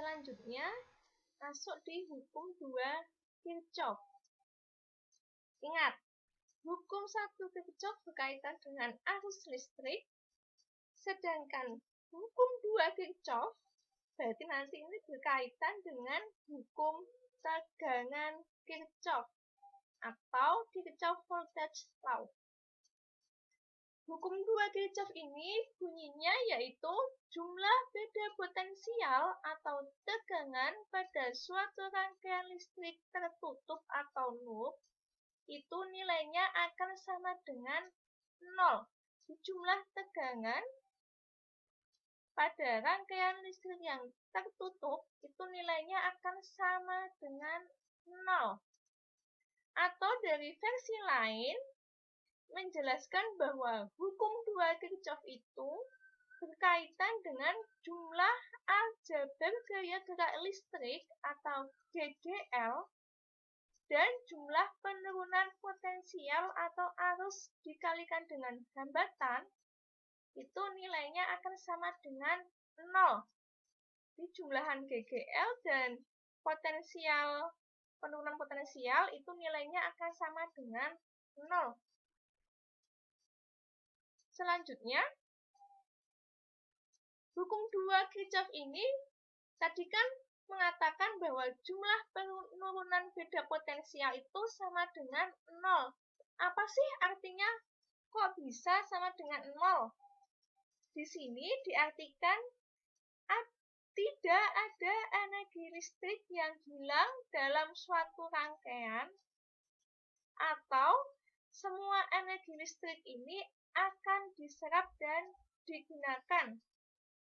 Selanjutnya, masuk di hukum 2 Kirchhoff. Ingat, hukum 1 Kirchhoff berkaitan dengan arus listrik, sedangkan hukum 2 Kirchhoff berarti nanti ini berkaitan dengan hukum tegangan Kirchhoff atau Kirchhoff Voltage Law. Hukum 2 Kirchhoff ini bunyinya yaitu jumlah beda potensial atau tegangan pada suatu rangkaian listrik tertutup atau loop itu nilainya akan sama dengan 0. Jumlah tegangan pada rangkaian listrik yang tertutup itu nilainya akan sama dengan 0. Atau dari versi lain menjelaskan bahwa hukum 2 Kirchhoff itu berkaitan dengan jumlah aljabar gaya gerak listrik atau GGL dan jumlah penurunan potensial atau arus dikalikan dengan hambatan itu nilainya akan sama dengan 0. Di jumlahan GGL dan potensial penurunan potensial itu nilainya akan sama dengan 0. Selanjutnya, hukum 2 Kirchhoff ini tadi kan mengatakan bahwa jumlah penurunan beda potensial itu sama dengan 0. Apa sih artinya kok bisa sama dengan 0? Di sini diartikan tidak ada energi listrik yang hilang dalam suatu rangkaian atau semua energi listrik ini akan diserap dan digunakan.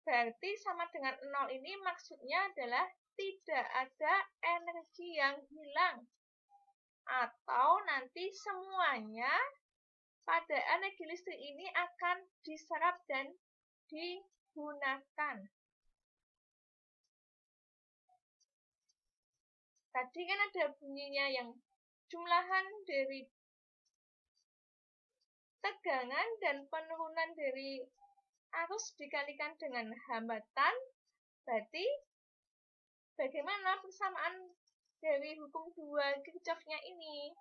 Berarti sama dengan 0 ini maksudnya adalah tidak ada energi yang hilang. Atau nanti semuanya pada energi listrik ini akan diserap dan digunakan. Tadi kan ada bunyinya yang jumlahan dari tegangan dan penurunan dari arus dikalikan dengan hambatan, berarti bagaimana persamaan dari hukum 2 Kirchhoff-nya ini?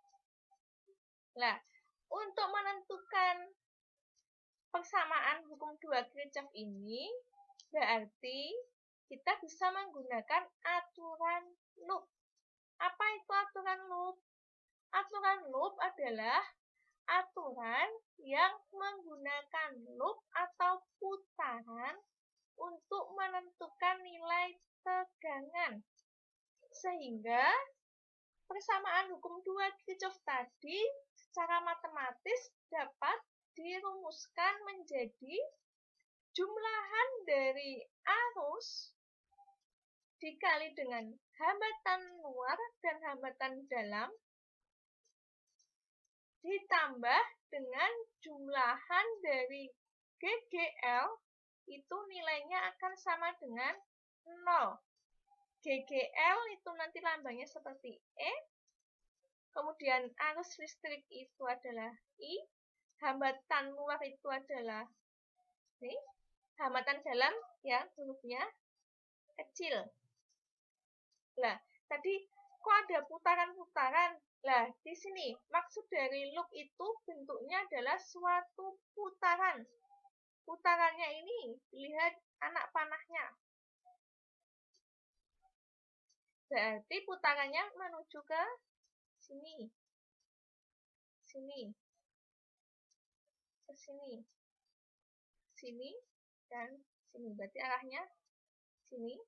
Nah, untuk menentukan persamaan hukum 2 Kirchhoff ini, berarti kita bisa menggunakan aturan loop. Apa itu aturan loop? Aturan loop adalah aturan yang menggunakan loop atau putaran untuk menentukan nilai tegangan. Sehingga persamaan hukum 2 Kirchhoff tadi secara matematis dapat dirumuskan menjadi jumlahan dari arus dikali dengan hambatan luar dan hambatan dalam ditambah dengan jumlahan dari GGL itu nilainya akan sama dengan 0. GGL itu nanti lambangnya seperti E. Kemudian arus listrik itu adalah I. Hambatan luar itu adalah ini. Hambatan dalam yang hurufnya kecil. Nah, tadi kok ada putaran-putaran? Nah, di sini maksud dari loop itu bentuknya adalah suatu putaran. Putarannya ini lihat anak panahnya. Berarti putarannya menuju ke sini. Sini. Ke sini. Sini dan sini. Berarti arahnya sini.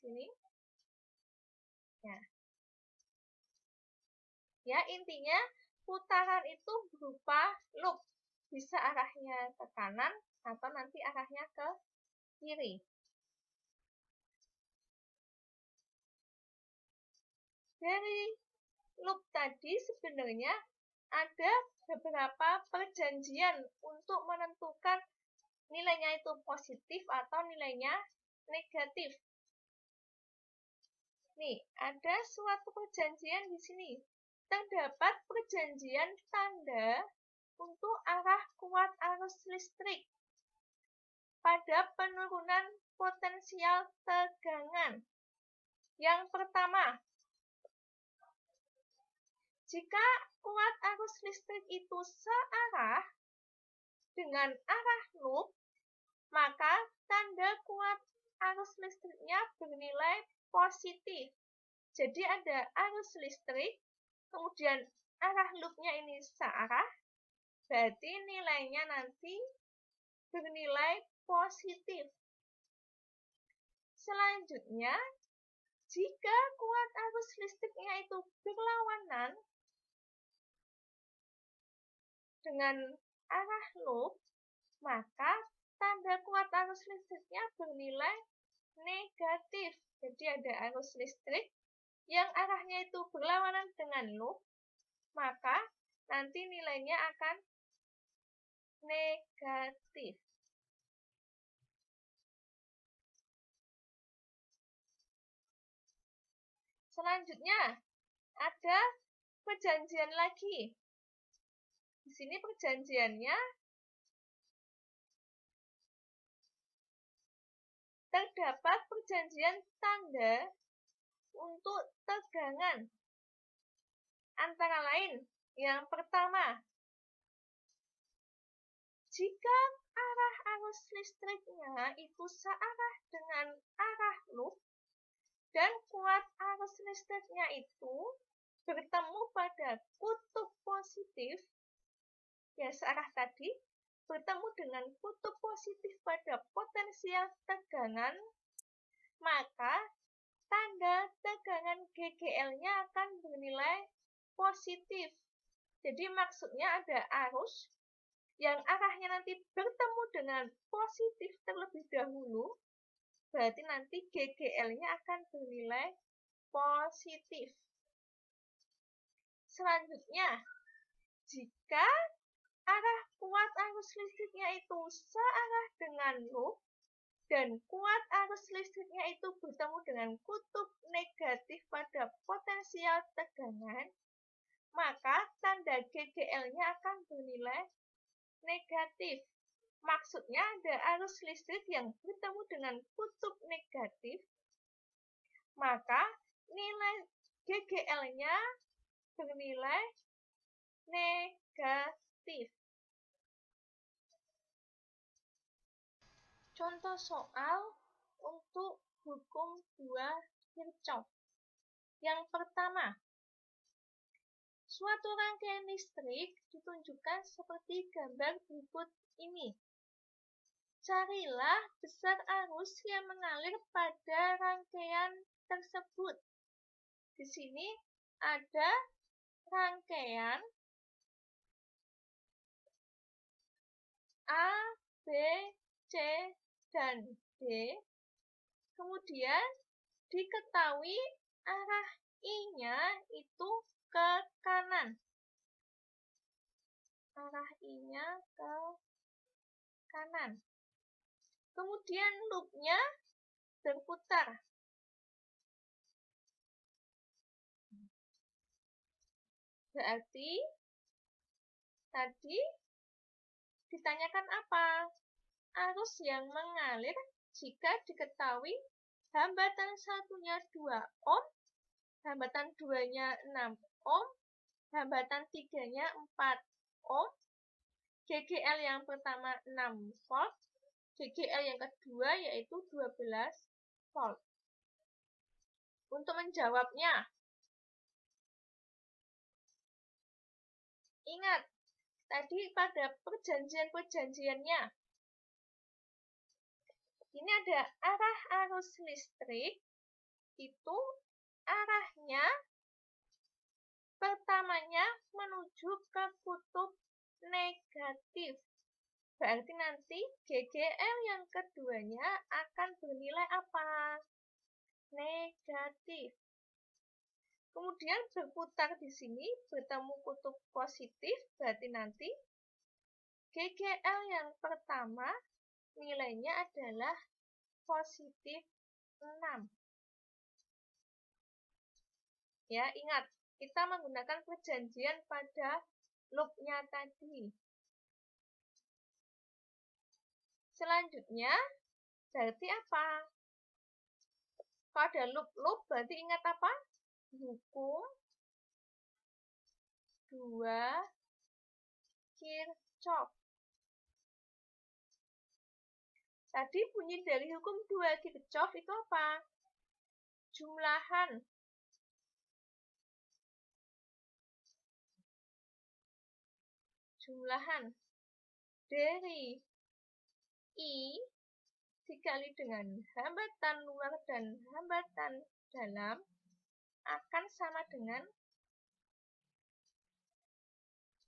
Sini. Ya, intinya putaran itu berupa loop. Bisa arahnya ke kanan atau nanti arahnya ke kiri. Dari loop tadi sebenarnya ada beberapa perjanjian untuk menentukan nilainya itu positif atau nilainya negatif. Nih, ada suatu perjanjian di sini. Terdapat perjanjian tanda untuk arah kuat arus listrik pada penurunan potensial tegangan. Yang pertama, jika kuat arus listrik itu searah dengan arah loop, maka tanda kuat arus listriknya bernilai positif. Jadi ada arus listrik, kemudian arah loopnya ini searah, berarti nilainya nanti bernilai positif. Selanjutnya, jika kuat arus listriknya itu berlawanan dengan arah loop, maka tanda kuat arus listriknya bernilai negatif. Jadi ada arus listrik yang arahnya itu berlawanan dengan loop, maka nanti nilainya akan negatif. Selanjutnya, ada perjanjian lagi. Di sini perjanjiannya terdapat perjanjian tanda untuk tegangan. Antara lain, yang pertama, jika arah arus listriknya itu searah dengan arah loop dan kuat arus listriknya itu bertemu pada kutub positif, ya searah tadi, bertemu dengan kutub positif pada potensial tegangan, maka tanda tegangan GGL-nya akan bernilai positif. Jadi maksudnya ada arus yang arahnya nanti bertemu dengan positif terlebih dahulu, berarti nanti GGL-nya akan bernilai positif. Selanjutnya, jika arah kuat arus listriknya itu searah dengan loop dan kuat arus listriknya itu bertemu dengan kutub negatif pada potensial tegangan, maka tanda GGL-nya akan bernilai negatif. Maksudnya ada arus listrik yang bertemu dengan kutub negatif, maka nilai GGL-nya bernilai negatif. Contoh soal untuk hukum 2 Kirchhoff. Yang pertama, suatu rangkaian listrik ditunjukkan seperti gambar berikut ini. Carilah besar arus yang mengalir pada rangkaian tersebut. Di sini ada rangkaian A, B, C, dan D. Kemudian diketahui arah I-nya itu ke kanan. Arah I-nya ke kanan. Kemudian loop-nya berputar. Berarti tadi ditanyakan apa? Arus yang mengalir jika diketahui hambatan satunya 2 ohm, hambatan 2-nya 6 ohm, hambatan 3-nya 4 ohm, GGL yang pertama 6 volt, GGL yang kedua yaitu 12 volt. Untuk menjawabnya, ingat, tadi pada perjanjiannya, ini ada arah arus listrik, itu arahnya pertamanya menuju ke kutub negatif. Berarti nanti GGL yang keduanya akan bernilai apa? Negatif. Kemudian berputar di sini bertemu kutub positif, berarti nanti GGL yang pertama nilainya adalah positif 6. Ya, ingat, kita menggunakan perjanjian pada loop-nya tadi. Selanjutnya, berarti apa? Kalau ada loop berarti ingat apa? Hukum 2 Kirchhoff. Tadi bunyi dari hukum 2 Kirchhoff itu apa? Jumlahan. Jumlahan dari I dikali dengan hambatan luar dan hambatan dalam akan sama dengan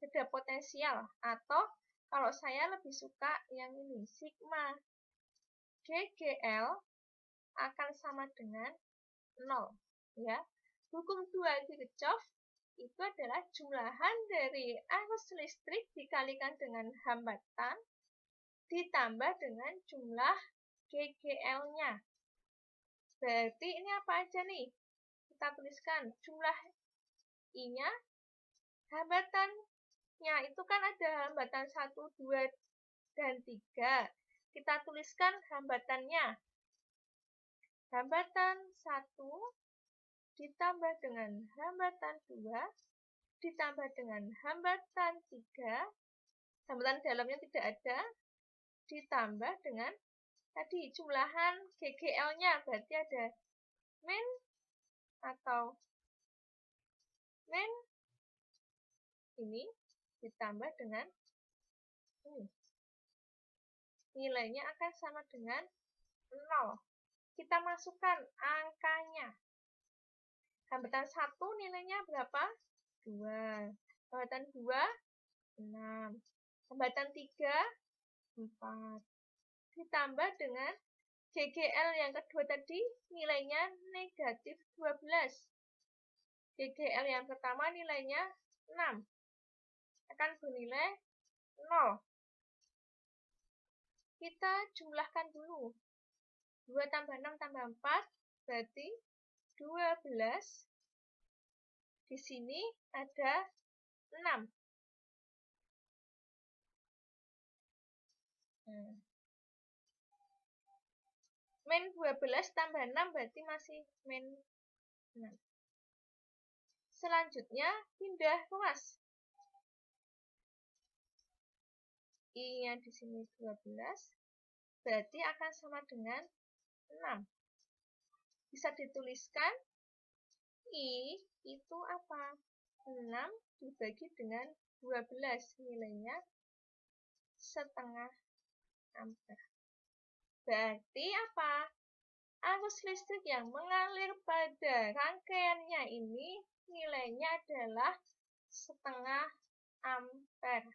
beda potensial, atau kalau saya lebih suka yang ini, sigma GGL akan sama dengan 0, ya. Hukum 2 Kirchhoff itu adalah jumlahan dari arus listrik dikalikan dengan hambatan ditambah dengan jumlah GGL-nya. Berarti ini apa aja nih? Kita tuliskan jumlah I-nya, hambatannya itu kan ada hambatan 1, 2, dan 3. Kita tuliskan hambatannya. Hambatan 1 ditambah dengan hambatan 2 ditambah dengan hambatan 3, hambatan dalamnya tidak ada, ditambah dengan tadi jumlahan GGL-nya, berarti ada min atau min ini ditambah dengan ini. Nilainya akan sama dengan 0. Kita masukkan angkanya. Hambatan 1 nilainya berapa? 2. Hambatan 2, 6. Hambatan 3, 4. Ditambah dengan GGL yang kedua tadi nilainya negatif 12. GGL yang pertama nilainya 6. Akan bernilai 0. Kita jumlahkan dulu. 2 tambah 6 tambah 4 berarti 12. Di sini ada 6. Min 12 tambah 6 berarti masih min 6. Selanjutnya pindah ruas. I-nya di sini 12 berarti akan sama dengan 6. Bisa dituliskan I itu apa? 6 dibagi dengan 12, nilainya setengah ampere. Berarti apa? Arus listrik yang mengalir pada rangkaiannya ini nilainya adalah setengah ampere.